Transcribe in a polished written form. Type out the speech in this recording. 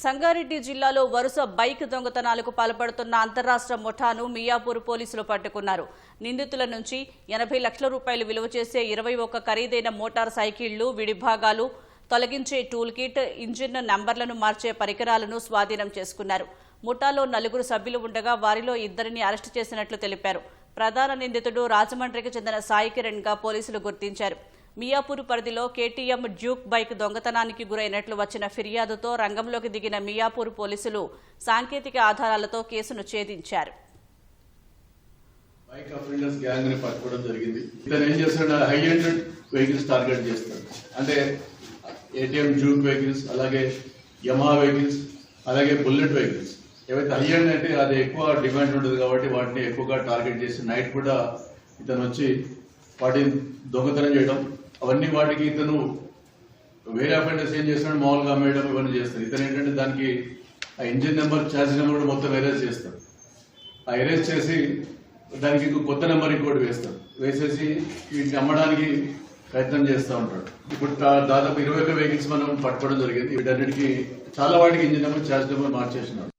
సంగారెడ్డి జిల్లాలో వరుస బైక్ దొంగతనాలకు పాల్పడుతున్న అంతర్రాష్ట్ర ముఠాను మియాపూర్ పోలీసులు పట్టుకున్నారు. నిందితుల నుంచి 80 లక్షల రూపాయలు విలువ చేసే 21 ఖరీదైన మోటార్ సైకిళ్లు, విడిభాగాలు, తొలగించే టూల్ కిట్, ఇంజిన్ నంబర్లను మార్చే పరికరాలను స్వాధీనం చేసుకున్నారు. ముఠాలో 4 సభ్యులు ఉండగా వారిలో 2ని అరెస్టు చేసినట్లు తెలిపారు. ప్రధాన నిందితుడు రాజమండ్రికి చెందిన సాయి కిరణ్ గా పోలీసులు గుర్తించారు. మియాపూర్ పరిధిలో కేటీఎం డ్యూక్ బైక్ దొంగతనానికి గురైనట్లు వచ్చిన ఫిర్యాదుతో రంగంలోకి దిగిన మియాపూర్ పోలీసులు సాంకేతిక ఆధారాలతో కేసును ఛేదించారు. బైక్ అఫెండర్స్ గ్యాంగ్ ని పట్టుకోవడం జరిగింది. ఇతను ఏం చేస్తాడు, హై ఎండ్ వెహికల్స్ టార్గెట్ చేస్తాడు. అంటే ఏటీఎం డ్యూక్ వెహికల్స్, అలాగే యమహా వెహికల్స్, అలాగే బుల్లెట్ వెహికల్స్. ఏవైతే హై ఎండ్ అంటే అది ఎక్కువ డిమాండ్ ఉంటుంది కాబట్టి వాటిని ఎక్కువగా టార్గెట్ చేసి నైట్ కూడా ఇతను వచ్చి వాటిని దొంగతనం చేయడం, అవన్నీ వాటికి ఇతను వేరే అఫెండర్స్ ఏం చేస్తాడు, మామూలుగా అమ్మేయడం ఇవన్నీ చేస్తారు. ఇతను ఏంటంటే దానికి ఆ ఇంజిన్ నెంబర్, ఛార్జ్ నెంబర్ కూడా మొత్తం ఎరేజ్ చేస్తాడు. ఆ ఎరేజ్ చేసి దానికి కొత్త నెంబర్ ఇంకోటి వేస్తాడు. వేసేసి వీటిని అమ్మడానికి ప్రయత్నం చేస్తూ ఉంటాడు. ఇప్పుడు దాదాపు 21 వెహికల్స్ మనం పట్టుకోవడం జరిగింది. వీటన్నిటికీ చాలా వాటికి ఇంజిన్ నెంబర్, ఛార్జ్ నెంబర్ మార్చేసినాడు.